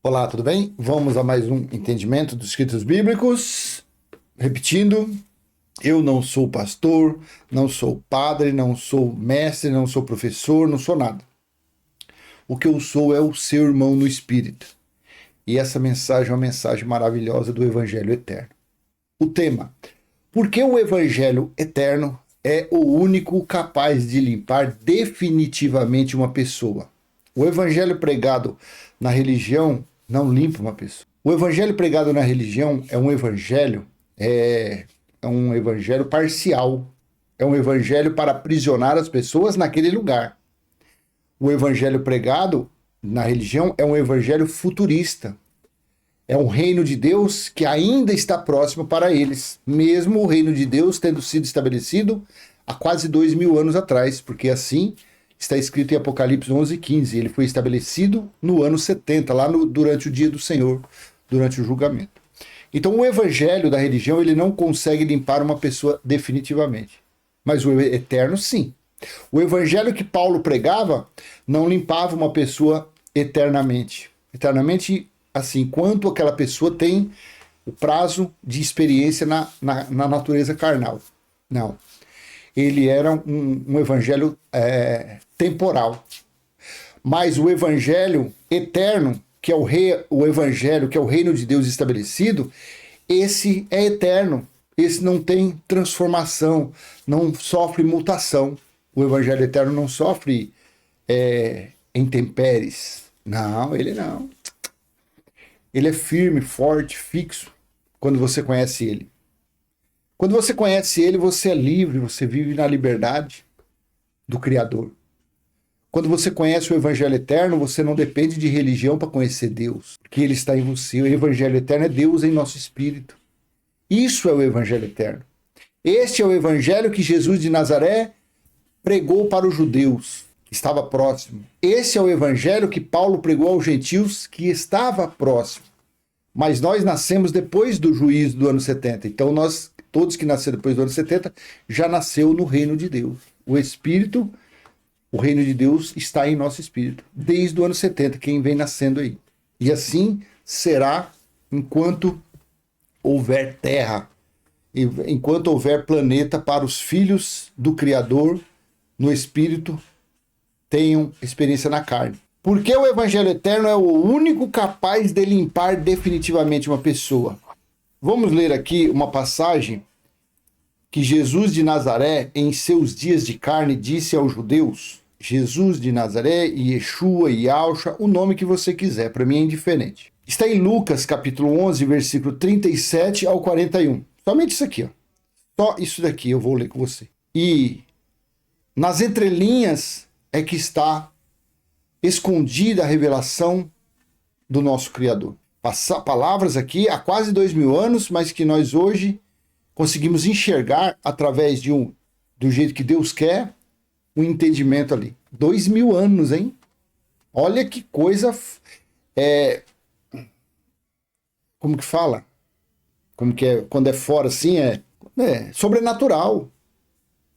Olá, tudo bem? Vamos a mais um entendimento dos escritos bíblicos. Repetindo, eu não sou pastor, não sou padre, não sou mestre, não sou professor, não sou nada. O que eu sou é o seu irmão no Espírito. E essa mensagem é uma mensagem maravilhosa do Evangelho Eterno. O tema: por que o Evangelho Eterno é o único capaz de limpar definitivamente uma pessoa? O Evangelho pregado na religião não limpa uma pessoa. O Evangelho pregado na religião é um evangelho parcial. É um evangelho para aprisionar as pessoas naquele lugar. O evangelho pregado na religião é um evangelho futurista. É um reino de Deus que ainda está próximo para eles, mesmo o reino de Deus tendo sido estabelecido há quase 2000 anos atrás, porque assim está escrito em Apocalipse 11:15. Ele foi estabelecido no ano 70, durante o dia do Senhor, durante o julgamento. Então o evangelho da religião ele não consegue limpar uma pessoa definitivamente, mas o eterno sim. O evangelho que Paulo pregava não limpava uma pessoa eternamente. Eternamente, assim, quanto aquela pessoa tem o prazo de experiência na natureza carnal. Não. Ele era um evangelho temporal. Mas o evangelho eterno, que é o evangelho, que é o reino de Deus estabelecido, esse é eterno. Esse não tem transformação, não sofre mutação. O evangelho eterno não sofre intempéries. Não, ele não. Ele é firme, forte, fixo, quando você conhece ele. Quando você conhece ele, você é livre, você vive na liberdade do Criador. Quando você conhece o Evangelho Eterno, você não depende de religião para conhecer Deus, porque ele está em você. O Evangelho Eterno é Deus em nosso espírito. Isso é o Evangelho Eterno. Este é o Evangelho que Jesus de Nazaré pregou para os judeus, que estava próximo. Esse é o Evangelho que Paulo pregou aos gentios, que estava próximo. Mas nós nascemos depois do juízo do ano 70. Então todos que nasceram depois do ano 70, já nasceu no reino de Deus. O Espírito, o reino de Deus está em nosso espírito, desde o ano 70, quem vem nascendo aí. E assim será enquanto houver terra, enquanto houver planeta para os filhos do Criador, no Espírito, tenham experiência na carne. Porque o Evangelho Eterno é o único capaz de limpar definitivamente uma pessoa. Vamos ler aqui uma passagem que Jesus de Nazaré, em seus dias de carne, disse aos judeus. Jesus de Nazaré, Yeshua, Yahusha, o nome que você quiser, para mim é indiferente. Está em Lucas, capítulo 11, versículo 37 ao 41. Somente isso aqui, ó. Só isso daqui eu vou ler com você. E nas entrelinhas é que está escondida a revelação do nosso Criador. Palavras aqui há quase 2000 anos, mas que nós hoje conseguimos enxergar através do jeito que Deus quer, um entendimento ali. 2000 anos, hein? Olha que coisa... como que fala? Como que é? Quando é fora assim, sobrenatural.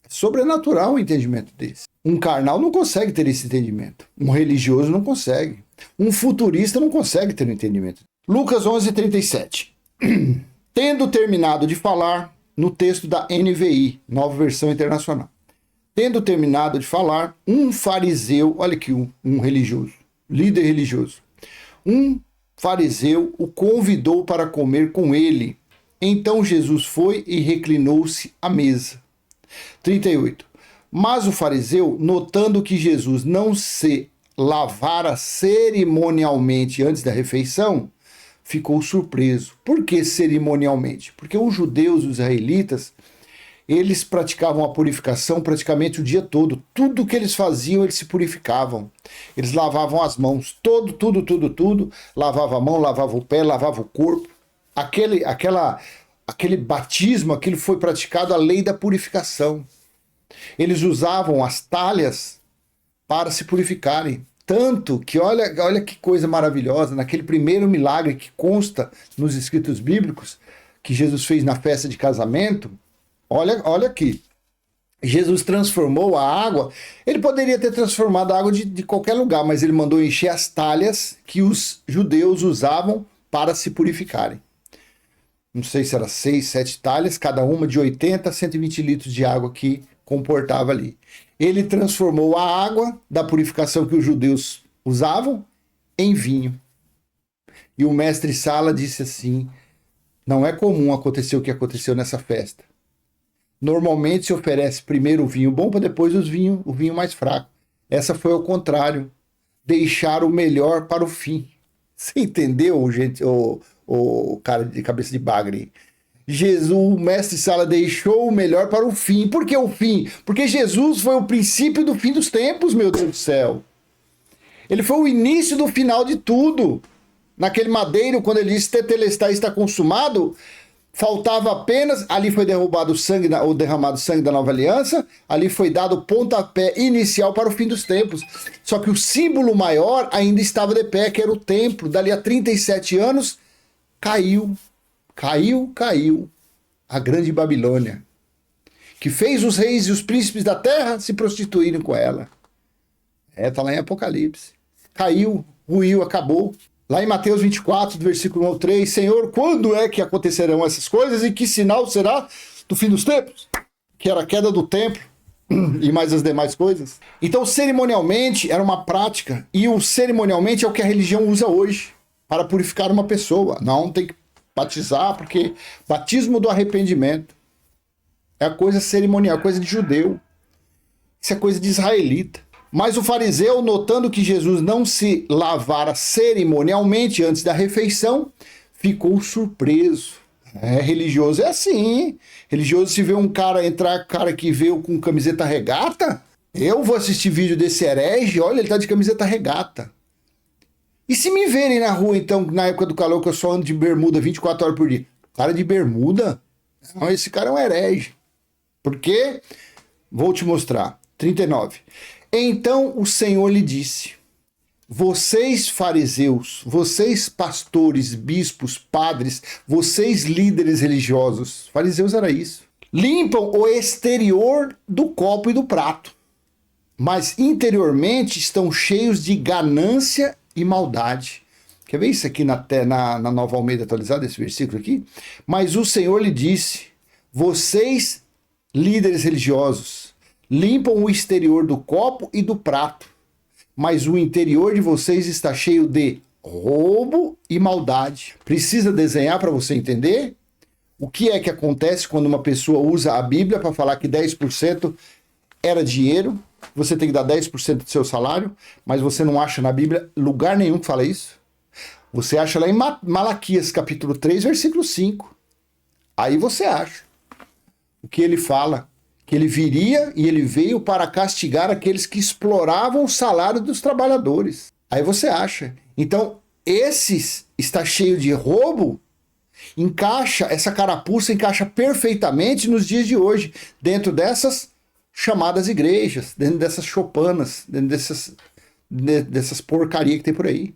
É sobrenatural o entendimento desse. Um carnal não consegue ter esse entendimento. Um religioso não consegue. Um futurista não consegue ter um entendimento. Lucas 11:37. Tendo terminado de falar, no texto da NVI, Nova Versão Internacional. Tendo terminado de falar, um fariseu, olha aqui, um religioso, líder religioso. Um fariseu o convidou para comer com ele. Então Jesus foi e reclinou-se à mesa. 38. Mas o fariseu, notando que Jesus não se lavara cerimonialmente antes da refeição, ficou surpreso. Por que cerimonialmente? Porque os judeus, os israelitas, eles praticavam a purificação praticamente o dia todo. Tudo que eles faziam, eles se purificavam. Eles lavavam as mãos, tudo. Lavava a mão, lavava o pé, lavava o corpo. Aquele batismo, aquilo foi praticado a lei da purificação. Eles usavam as talhas para se purificarem. Tanto que, olha que coisa maravilhosa, naquele primeiro milagre que consta nos escritos bíblicos, que Jesus fez na festa de casamento, olha aqui, Jesus transformou a água. Ele poderia ter transformado a água de qualquer lugar, mas ele mandou encher as talhas que os judeus usavam para se purificarem. Não sei se era 6, 7 talhas, cada uma de 80 a 120 litros de água que comportava ali. Ele transformou a água da purificação que os judeus usavam em vinho. E o mestre Sala disse assim: não é comum acontecer o que aconteceu nessa festa. Normalmente se oferece primeiro o vinho bom para depois o vinho mais fraco. Essa foi ao contrário. Deixar o melhor para o fim. Você entendeu, gente? O cara de cabeça de bagre. Jesus, o mestre Sala, deixou o melhor para o fim. Por que o fim? Porque Jesus foi o princípio do fim dos tempos, meu Deus do céu. Ele foi o início do final de tudo. Naquele madeiro, quando ele disse tetelestai, está consumado, faltava apenas, ali foi derrubado o sangue, ou derramado o sangue da nova aliança, ali foi dado o pontapé inicial para o fim dos tempos. Só que o símbolo maior ainda estava de pé, que era o templo. Dali a 37 anos, caiu a grande Babilônia, que fez os reis e os príncipes da terra se prostituírem com ela. Tá lá em Apocalipse. Caiu, ruiu, acabou. Lá em Mateus 24, do versículo 1 ao 3, Senhor, quando é que acontecerão essas coisas e que sinal será do fim dos tempos? Que era a queda do templo e mais as demais coisas. Então, cerimonialmente, era uma prática, e o cerimonialmente é o que a religião usa hoje para purificar uma pessoa. Não tem que batizar, porque batismo do arrependimento é a coisa cerimonial, coisa de judeu. Isso é coisa de israelita. Mas o fariseu, notando que Jesus não se lavara cerimonialmente antes da refeição, ficou surpreso. Religioso é assim. Religioso, se vê um cara entrar, cara que veio com camiseta regata, eu vou assistir vídeo desse herege, olha, ele tá de camiseta regata. E se me verem na rua, então, na época do calor, que eu só ando de bermuda 24 horas por dia? Cara de bermuda? Não, esse cara é um herege. Por quê? Vou te mostrar. 39. Então o Senhor lhe disse: vocês fariseus, vocês pastores, bispos, padres, vocês líderes religiosos, fariseus era isso, limpam o exterior do copo e do prato, mas interiormente estão cheios de ganância e maldade. Quer ver isso aqui na Nova Almeida atualizada, esse versículo aqui? Mas o Senhor lhe disse: vocês, líderes religiosos, limpam o exterior do copo e do prato, mas o interior de vocês está cheio de roubo e maldade. Precisa desenhar para você entender o que é que acontece quando uma pessoa usa a Bíblia para falar que 10% era dinheiro, você tem que dar 10% do seu salário, mas você não acha na Bíblia lugar nenhum que fala isso. Você acha lá em Malaquias capítulo 3, versículo 5. Aí você acha o que ele fala, que ele viria e ele veio para castigar aqueles que exploravam o salário dos trabalhadores. Aí você acha. Então, esses está cheio de roubo, essa carapuça encaixa perfeitamente nos dias de hoje, dentro dessas chamadas igrejas, dentro dessas chopanas, dentro dessas porcarias que tem por aí.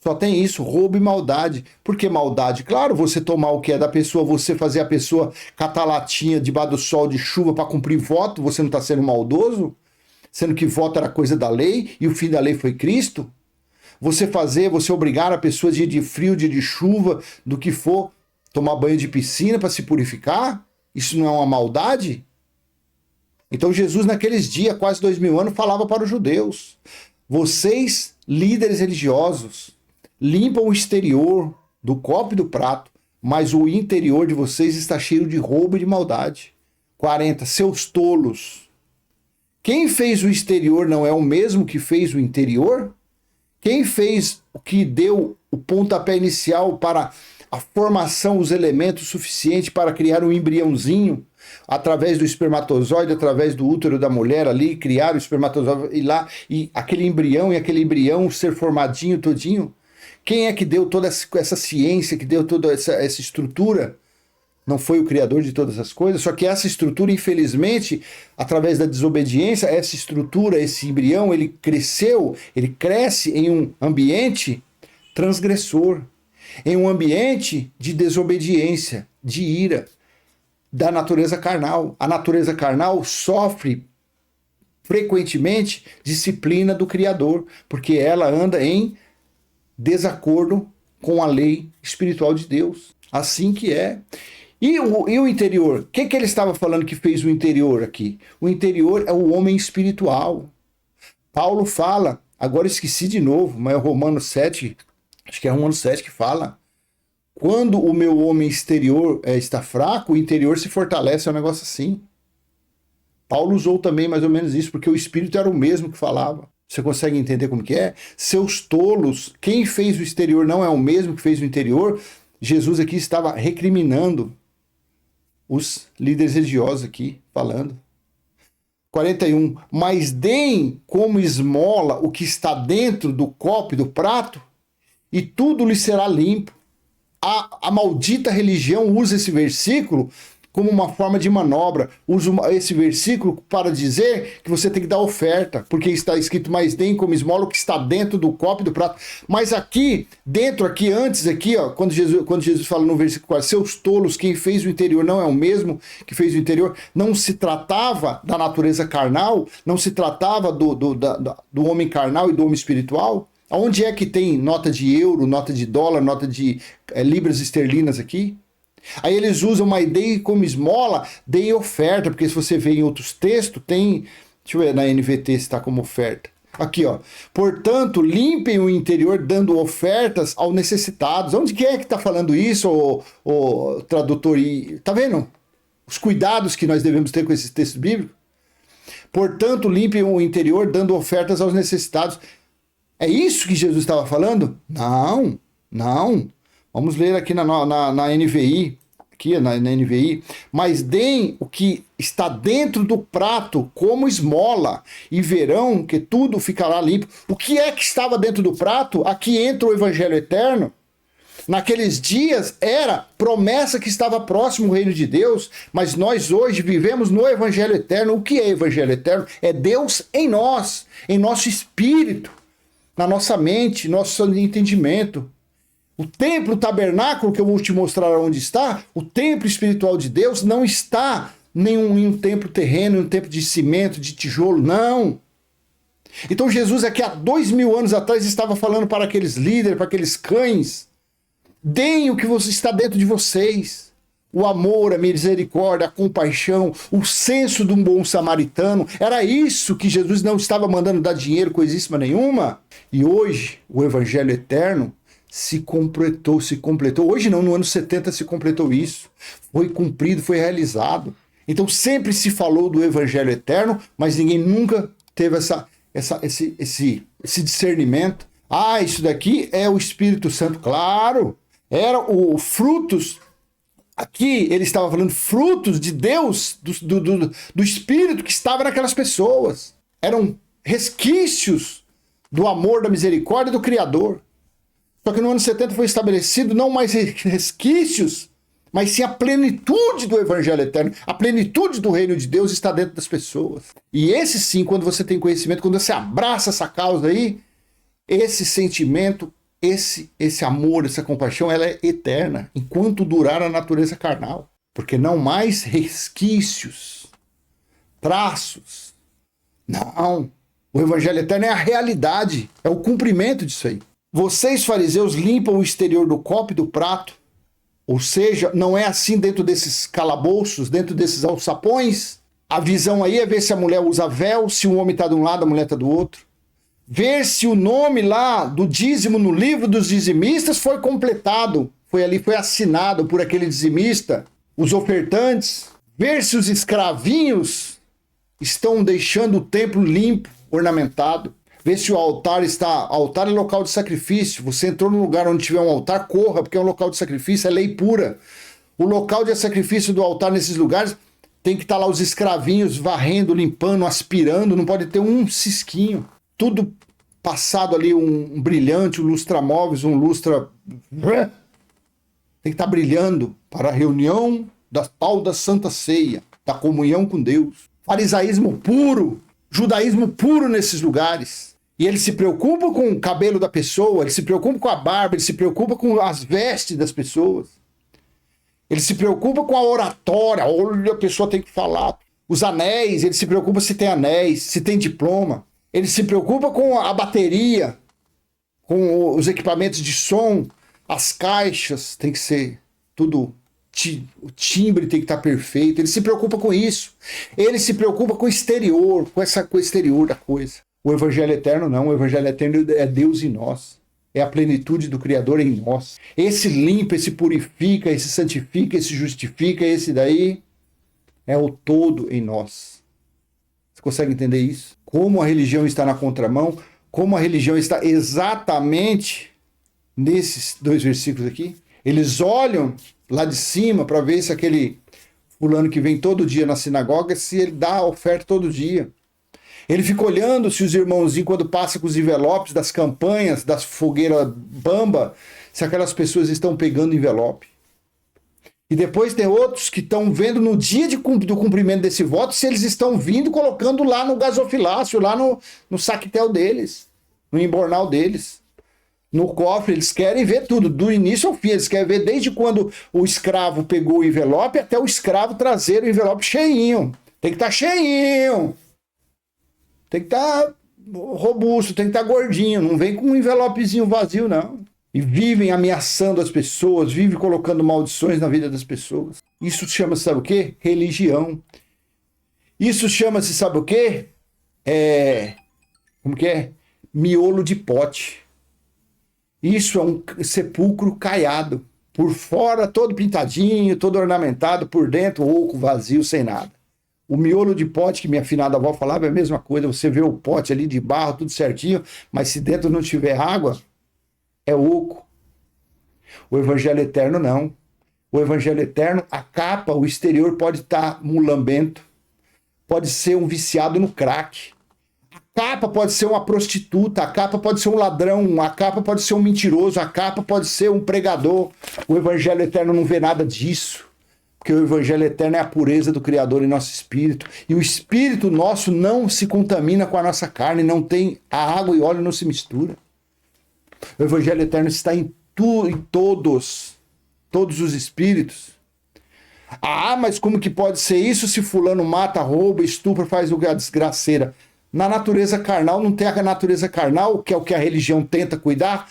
Só tem isso, roubo e maldade. Por que maldade? Claro, você tomar o que é da pessoa, você fazer a pessoa catar latinha debaixo do sol de chuva para cumprir voto, você não está sendo maldoso? Sendo que voto era coisa da lei e o fim da lei foi Cristo? Você obrigar a pessoa dia de frio, dia de chuva, do que for, tomar banho de piscina para se purificar? Isso não é uma maldade? Então Jesus, naqueles dias, quase 2000 anos, falava para os judeus: vocês, líderes religiosos, limpam o exterior do copo e do prato, mas o interior de vocês está cheio de roubo e de maldade. 40. Seus tolos. Quem fez o exterior não é o mesmo que fez o interior? Quem fez o que deu o pontapé inicial para a formação, os elementos suficientes para criar um embriãozinho, através do espermatozoide, através do útero da mulher ali, criar o espermatozoide e aquele embrião ser formadinho todinho? Quem é que deu toda essa ciência, que deu toda essa estrutura? Não foi o Criador de todas as coisas? Só que essa estrutura, infelizmente, através da desobediência, essa estrutura, esse embrião, ele cresce em um ambiente transgressor, em um ambiente de desobediência, de ira. da natureza carnal. A natureza carnal sofre frequentemente disciplina do Criador, porque ela anda em desacordo com a lei espiritual de Deus. Assim que é. E o interior? O que ele estava falando que fez o interior aqui? O interior é o homem espiritual. Paulo fala, agora esqueci de novo, mas é Romanos 7, acho que é Romanos 7 que fala, quando o meu homem exterior está fraco, o interior se fortalece, é um negócio assim. Paulo usou também mais ou menos isso, porque o Espírito era o mesmo que falava. Você consegue entender como que é? Seus tolos, quem fez o exterior não é o mesmo que fez o interior. Jesus aqui estava recriminando os líderes religiosos aqui, falando. 41. Mas deem como esmola o que está dentro do copo e do prato, e tudo lhe será limpo. A maldita religião usa esse versículo como uma forma de manobra. Usa esse versículo para dizer que você tem que dar oferta, porque está escrito, mas deem como esmola o que está dentro do copo e do prato. Mas aqui, dentro, aqui, antes, aqui, ó, quando Jesus fala no versículo 4, seus tolos, quem fez o interior não é o mesmo que fez o interior, não se tratava da natureza carnal, não se tratava do homem carnal e do homem espiritual. Onde é que tem nota de euro, nota de dólar, nota de libras esterlinas aqui? Aí eles usam, mas dei como esmola, dei oferta, porque se você vê em outros textos, tem, deixa eu ver na NVT se está como oferta. Aqui, ó. Portanto, limpem o interior dando ofertas aos necessitados. Onde que é que está falando isso, o tradutor? Tá vendo? Os cuidados que nós devemos ter com esses textos bíblicos. Portanto, limpem o interior dando ofertas aos necessitados. É isso que Jesus estava falando? Não, não. Vamos ler aqui na NVI. Aqui na NVI. Mas deem o que está dentro do prato como esmola, e verão que tudo ficará limpo. O que é que estava dentro do prato? Aqui entra o Evangelho Eterno. Naqueles dias era promessa que estava próximo ao reino de Deus, mas nós hoje vivemos no Evangelho Eterno. O que é Evangelho Eterno? É Deus em nós, em nosso espírito, na nossa mente, nosso entendimento. O templo, o tabernáculo, que eu vou te mostrar onde está, o templo espiritual de Deus não está em um templo terreno, em um templo de cimento, de tijolo, não. Então Jesus aqui há 2000 anos atrás estava falando para aqueles líderes, para aqueles cães, deem o que está dentro de vocês. O amor, a misericórdia, a compaixão, o senso de um bom samaritano. Era isso que Jesus não estava mandando dar dinheiro, coisíssima nenhuma. E hoje, o Evangelho Eterno se completou. Hoje não, no ano 70 se completou isso. Foi cumprido, foi realizado. Então sempre se falou do Evangelho Eterno, mas ninguém nunca teve esse discernimento. Ah, isso daqui é o Espírito Santo. Claro, era o frutos. Aqui ele estava falando frutos de Deus, do Espírito que estava naquelas pessoas. Eram resquícios do amor, da misericórdia do Criador. Só que no ano 70 foi estabelecido não mais resquícios, mas sim a plenitude do Evangelho Eterno. A plenitude do reino de Deus está dentro das pessoas. E esse sim, quando você tem conhecimento, quando você abraça essa causa aí, esse sentimento, esse amor, essa compaixão, ela é eterna, enquanto durar a natureza carnal. Porque não mais resquícios, traços. Não. O Evangelho Eterno é a realidade, é o cumprimento disso aí. Vocês, fariseus, limpam o exterior do copo e do prato. Ou seja, não é assim dentro desses calabouços, dentro desses alçapões. A visão aí é ver se a mulher usa véu, se o homem está de um lado, a mulher está do outro. Ver se o nome lá do dízimo no livro dos dizimistas foi completado. Foi assinado por aquele dizimista, os ofertantes. Ver se os escravinhos estão deixando o templo limpo, ornamentado. Ver se o altar está... Altar é local de sacrifício. Você entrou num lugar onde tiver um altar, corra, porque é um local de sacrifício, é lei pura. O local de sacrifício do altar nesses lugares tem que estar lá os escravinhos varrendo, limpando, aspirando. Não pode ter um cisquinho. Tudo passado ali, um brilhante, um lustramóveis, um lustra... Tem que estar brilhando para a reunião da tal da Santa Ceia, da comunhão com Deus. Farisaísmo puro, judaísmo puro nesses lugares. E ele se preocupa com o cabelo da pessoa, ele se preocupa com a barba, ele se preocupa com as vestes das pessoas. Ele se preocupa com a oratória, olha, a pessoa tem que falar. Os anéis, ele se preocupa se tem anéis, se tem diploma. Ele se preocupa com a bateria, com os equipamentos de som, as caixas, tem que ser tudo, o timbre tem que estar perfeito. Ele se preocupa com isso. Ele se preocupa com o exterior, com o exterior da coisa. O Evangelho Eterno não, o Evangelho Eterno é Deus em nós. É a plenitude do Criador em nós. Esse limpa, esse purifica, esse santifica, esse justifica, esse daí é o todo em nós. Você consegue entender isso? Como a religião está na contramão, como a religião está exatamente nesses dois versículos aqui. Eles olham lá de cima para ver se aquele fulano que vem todo dia na sinagoga, se ele dá a oferta todo dia. Ele fica olhando se os irmãozinhos, quando passa com os envelopes das campanhas, das fogueiras bamba, se aquelas pessoas estão pegando envelope. E depois tem outros que estão vendo no dia do cumprimento desse voto se eles estão vindo colocando lá no gasofilácio, lá no saquetel deles, no embornal deles, no cofre. Eles querem ver tudo, do início ao fim. Eles querem ver desde quando o escravo pegou o envelope até o escravo trazer o envelope cheinho. Tem que estar cheinho. Tem que estar robusto, tem que estar gordinho. Não vem com um envelopezinho vazio, não. E vivem ameaçando as pessoas, vivem colocando maldições na vida das pessoas. Isso chama-se, sabe o quê? Religião. Isso chama-se, sabe o quê? Como que é? Miolo de pote. Isso é um sepulcro caiado. Por fora, todo pintadinho, todo ornamentado. Por dentro, oco, vazio, sem nada. O miolo de pote, que minha afinada avó falava, é a mesma coisa. Você vê o pote ali de barro, tudo certinho, mas se dentro não tiver água, é oco. O Evangelho Eterno não. O Evangelho Eterno, a capa, o exterior pode estar mulambento, pode ser um viciado no crack. A capa pode ser uma prostituta, a capa pode ser um ladrão, a capa pode ser um mentiroso, a capa pode ser um pregador. O Evangelho Eterno não vê nada disso. Porque o Evangelho Eterno é a pureza do Criador em nosso espírito. E o espírito nosso não se contamina com a nossa carne, não tem a água e óleo não se mistura. O Evangelho Eterno está em todos os espíritos. Ah, mas como que pode ser isso se fulano mata, rouba, estupra, faz a desgraceira? Na natureza carnal, não tem a natureza carnal, que é o que a religião tenta cuidar.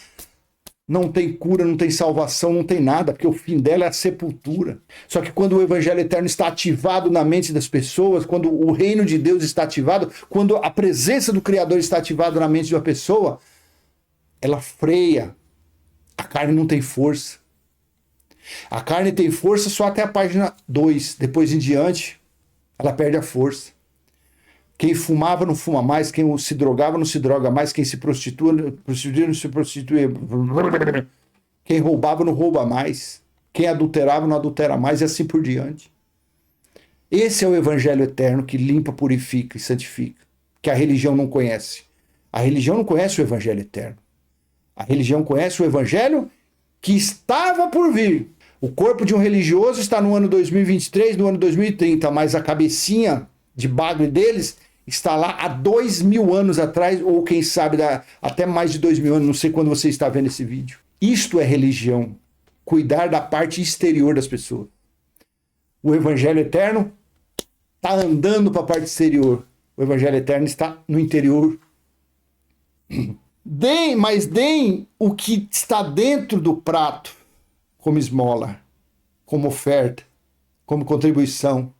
Não tem cura, não tem salvação, não tem nada, porque o fim dela é a sepultura. Só que quando o Evangelho Eterno está ativado na mente das pessoas, quando o reino de Deus está ativado, quando a presença do Criador está ativada na mente de uma pessoa, ela freia. A carne não tem força. A carne tem força só até a página 2. Depois em diante, ela perde a força. Quem fumava não fuma mais, quem se drogava não se droga mais, quem se prostituía não se prostitui. Quem roubava não rouba mais, quem adulterava não adultera mais e assim por diante. Esse é o Evangelho Eterno que limpa, purifica e santifica, que a religião não conhece. A religião não conhece o Evangelho Eterno. A religião conhece o Evangelho que estava por vir. O corpo de um religioso está no ano 2023, no ano 2030, mas a cabecinha de bagre deles está lá há 2000 anos atrás, ou quem sabe até mais de 2000 anos, não sei quando você está vendo esse vídeo. Isto é religião, cuidar da parte exterior das pessoas. O Evangelho Eterno está andando para a parte exterior. O Evangelho Eterno está no interior. Mas deem o que está dentro do prato, como esmola, como oferta, como contribuição.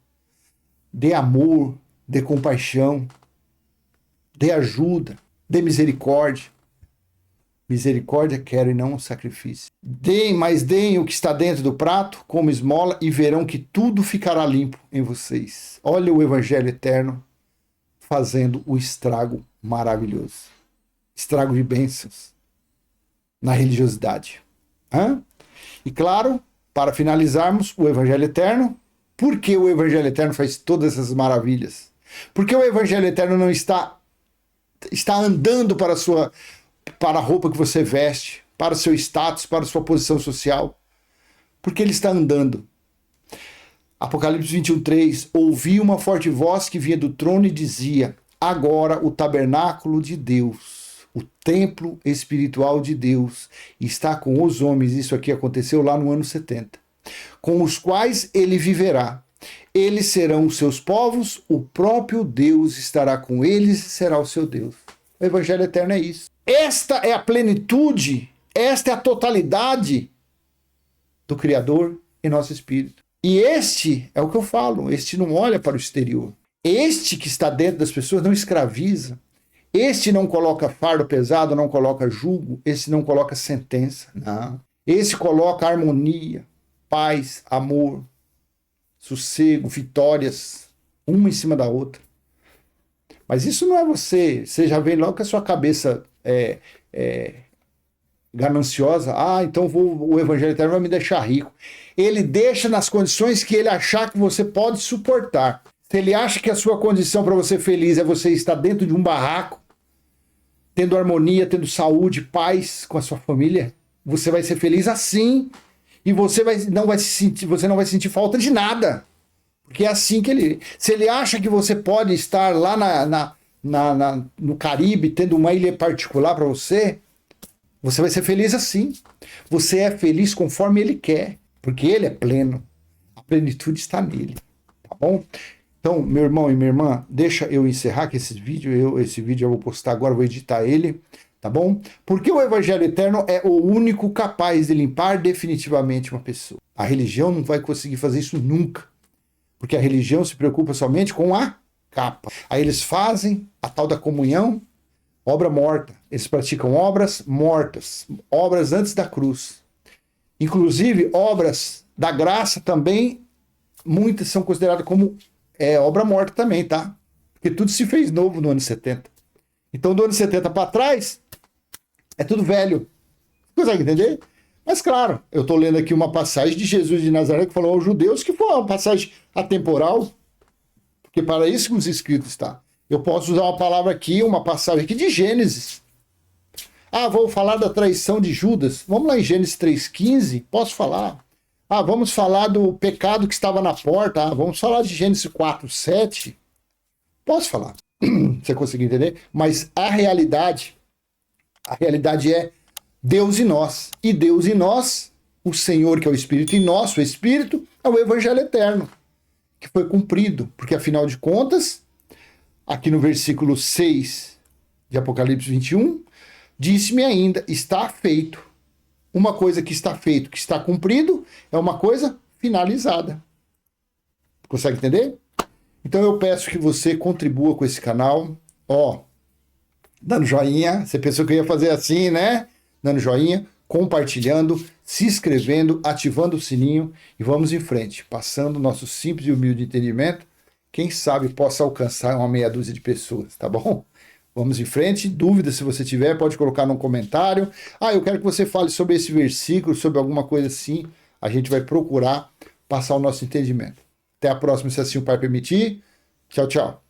Dê amor, dê compaixão, dê ajuda, dê misericórdia. Misericórdia quero e não sacrifício. Mas deem o que está dentro do prato, como esmola, e verão que tudo ficará limpo em vocês. Olha o Evangelho Eterno fazendo o estrago maravilhoso. Estrago de bênçãos na religiosidade. E claro, para finalizarmos, o Evangelho Eterno. Por que o Evangelho Eterno faz todas essas maravilhas? Porque o Evangelho Eterno não está andando para a roupa que você veste, para o seu status, para a sua posição social. Porque ele está andando. Apocalipse 21:3, ouvi uma forte voz que vinha do trono e dizia: agora o tabernáculo de Deus, o templo espiritual de Deus, está com os homens. Isso aqui aconteceu lá no ano 70. com os quais ele viverá. Eles serão os seus povos, o próprio Deus estará com eles e será o seu Deus. O Evangelho eterno é isso. Esta é a plenitude, esta é a totalidade do Criador em nosso espírito. E este é o que eu falo, este não olha para o exterior. Este que está dentro das pessoas não escraviza. Este não coloca fardo pesado, não coloca jugo, este não coloca sentença, não. Esse coloca harmonia, paz, amor, sossego, vitórias, uma em cima da outra. Mas isso não é você. Você já vem logo com a sua cabeça gananciosa. Ah, então o Evangelho Eterno vai me deixar rico. Ele deixa nas condições que ele achar que você pode suportar. Se ele acha que a sua condição para você feliz é você estar dentro de um barraco, tendo harmonia, tendo saúde, paz com a sua família, você vai ser feliz assim. E você não vai sentir falta de nada. Porque é assim que ele... Se ele acha que você pode estar lá no Caribe, tendo uma ilha particular para você, você vai ser feliz assim. Você é feliz conforme ele quer. Porque ele é pleno. A plenitude está nele. Tá bom? Então, meu irmão e minha irmã, deixa eu encerrar com esse vídeo. Esse vídeo eu vou postar agora, vou editar ele. Tá bom? Porque o Evangelho Eterno é o único capaz de limpar definitivamente uma pessoa. A religião não vai conseguir fazer isso nunca. Porque a religião se preocupa somente com a capa. Aí eles fazem a tal da comunhão, obra morta. Eles praticam obras mortas, obras antes da cruz. Inclusive, obras da graça também, muitas são consideradas como obra morta também, tá? Porque tudo se fez novo no ano 70. Então, do ano 70 para trás, é tudo velho. Consegue entender? Mas, claro, eu estou lendo aqui uma passagem de Jesus de Nazaré que falou aos judeus que foi uma passagem atemporal, porque para isso que os escritos está. Eu posso usar uma palavra aqui, uma passagem aqui de Gênesis. Ah, vou falar da traição de Judas. Vamos lá em Gênesis 3,15. Posso falar? Ah, vamos falar do pecado que estava na porta. Ah, vamos falar de Gênesis 4,7. Posso falar. Você conseguiu entender? Mas a realidade é Deus em nós. E Deus em nós, o Senhor que é o Espírito em nós, o Espírito é o Evangelho Eterno, que foi cumprido. Porque, afinal de contas, aqui no versículo 6 de Apocalipse 21, disse-me ainda, está feito. Uma coisa que está feito, que está cumprido, é uma coisa finalizada. Consegue entender? Então eu peço que você contribua com esse canal, dando joinha, você pensou que eu ia fazer assim, né? Dando joinha, compartilhando, se inscrevendo, ativando o sininho e vamos em frente, passando o nosso simples e humilde entendimento, quem sabe possa alcançar uma meia dúzia de pessoas, tá bom? Vamos em frente, dúvida se você tiver, pode colocar no comentário. Ah, eu quero que você fale sobre esse versículo, sobre alguma coisa assim, a gente vai procurar passar o nosso entendimento. Até a próxima, se assim o Pai permitir. Tchau, tchau.